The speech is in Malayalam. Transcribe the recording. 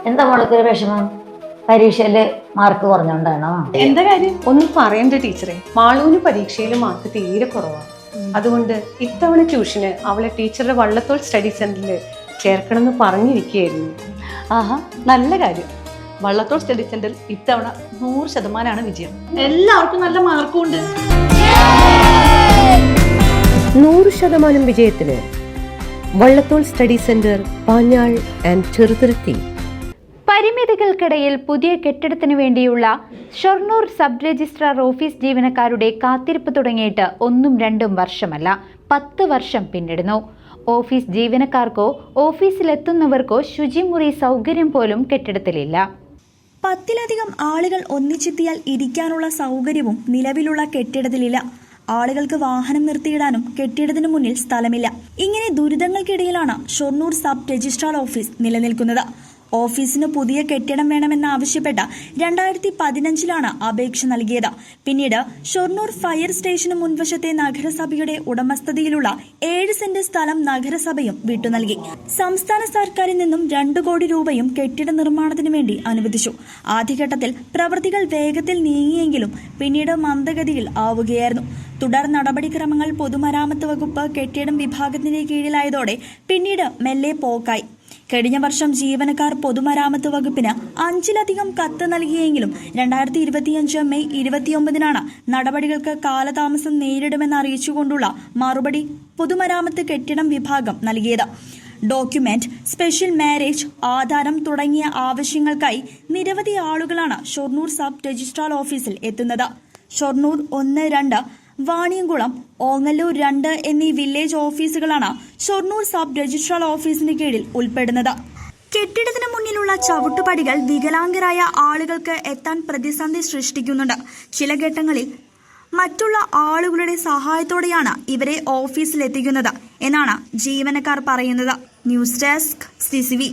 എന്താ മോൾക്ക് വിഷമം? പരീക്ഷയില് മാർക്ക് കുറഞ്ഞോണ്ടാണോ? എന്താ കാര്യം? ഒന്നും പറയണ്ട ടീച്ചറെ. മാളൂന് പരീക്ഷയിൽ മാർക്ക് തീരെ കുറവാണ്. അതുകൊണ്ട് ഇത്തവണ ട്യൂഷന് അവളെ ടീച്ചറുടെ വള്ളത്തോൾ സ്റ്റഡി സെന്ററിൽ ചേർക്കണം എന്ന് പറഞ്ഞിരിക്കുകയായിരുന്നു. ആഹാ, നല്ല കാര്യം. വള്ളത്തോൾ സ്റ്റഡി സെന്ററിൽ ഇത്തവണ 100% വിജയം. എല്ലാവർക്കും നല്ല മാർക്കും ഉണ്ട്. 100% വിജയത്തിന് Vallathol study centre, Panjal and Cheruthuruthy. പരിമിതികൾക്കിടയിൽ പുതിയ കെട്ടിടത്തിനു വേണ്ടിയുള്ള ഷൊർണൂർ സബ് രജിസ്ട്രാർ ഓഫീസ് ജീവനക്കാരുടെ കാത്തിരിപ്പ് തുടങ്ങിയിട്ട് 1-2 വർഷമല്ല, 10 വർഷം പിന്നിടുന്നു. ഓഫീസ് ജീവനക്കാർക്കോ ഓഫീസിലെത്തുന്നവർക്കോ ശുചിമുറി സൗകര്യം പോലും കെട്ടിടത്തിലില്ല. 10-ലധികം ആളുകൾ ഒന്നിച്ചെത്തിയാൽ ഇരിക്കാനുള്ള സൗകര്യവും നിലവിലുള്ള കെട്ടിടത്തിലില്ല. ആളുകൾക്ക് വാഹനം നിർത്തിയിടാനും കെട്ടിടത്തിനു മുന്നിൽ സ്ഥലമില്ല. ഇങ്ങനെ ദുരിതങ്ങൾക്കിടയിലാണ് ഷൊർണൂർ സബ് രജിസ്ട്രാർ ഓഫീസ് നിലനിൽക്കുന്നത്. ഓഫീസിന് പുതിയ കെട്ടിടം വേണമെന്നാവശ്യപ്പെട്ട 2015 അപേക്ഷ നൽകിയത്. പിന്നീട് ഷൊർണൂർ ഫയർ സ്റ്റേഷന് മുൻവശത്തെ നഗരസഭയുടെ ഉടമസ്ഥതയിലുള്ള 7 സെന്റ് സ്ഥലം നഗരസഭയും വിട്ടു നൽകി. സംസ്ഥാന സർക്കാരിൽ നിന്നും 2 കോടി രൂപയും കെട്ടിട നിർമ്മാണത്തിന് വേണ്ടി അനുവദിച്ചു. ആദ്യഘട്ടത്തിൽ പ്രവൃത്തികൾ വേഗത്തിൽ നീങ്ങിയെങ്കിലും പിന്നീട് മന്ദഗതിയിൽ ആവുകയായിരുന്നു. തുടർ നടപടിക്രമങ്ങൾ പൊതുമരാമത്ത് വകുപ്പ് കെട്ടിടം വിഭാഗത്തിന്റെ കീഴിലായതോടെ പിന്നീട് മെല്ലെ പോക്കായി. കഴിഞ്ഞ വർഷം ജീവനക്കാർ പൊതുമരാമത്ത് വകുപ്പിന് 5-ലധികം കത്ത് നൽകിയെങ്കിലും 2025 മെയ് 29 നടപടികൾക്ക് കാലതാമസം നേരിടുമെന്ന് അറിയിച്ചുകൊണ്ടുള്ള മറുപടി പൊതുമരാമത്ത് കെട്ടിടം വിഭാഗം നൽകിയത്. ഡോക്യുമെന്റ്, സ്പെഷ്യൽ മാരേജ്, ആധാരം തുടങ്ങിയ ആവശ്യങ്ങൾക്കായി നിരവധി ആളുകളാണ് ഷൊർണൂർ സബ് രജിസ്ട്രാർ ഓഫീസിൽ എത്തുന്നത്. ഷൊർണൂർ 1-2, വാണിയംകുളം, ഓങ്ങല്ലൂർ 2 എന്നീ വില്ലേജ് ഓഫീസുകളാണ് ഷൊർണൂർ സബ് രജിസ്ട്രാർ ഓഫീസിന് കീഴിൽ ഉൾപ്പെടുന്നത്. കെട്ടിടത്തിന് മുന്നിലുള്ള ചവിട്ടുപടികൾ വികലാംഗരായ ആളുകൾക്ക് എത്താൻ പ്രതിസന്ധി സൃഷ്ടിക്കുന്നുണ്ട്. ചില ഘട്ടങ്ങളിൽ മറ്റുള്ള ആളുകളുടെ സഹായത്തോടെയാണ് ഇവരെ ഓഫീസിലെത്തിക്കുന്നത് എന്നാണ് ജീവനക്കാർ പറയുന്നത്. News desk CCV.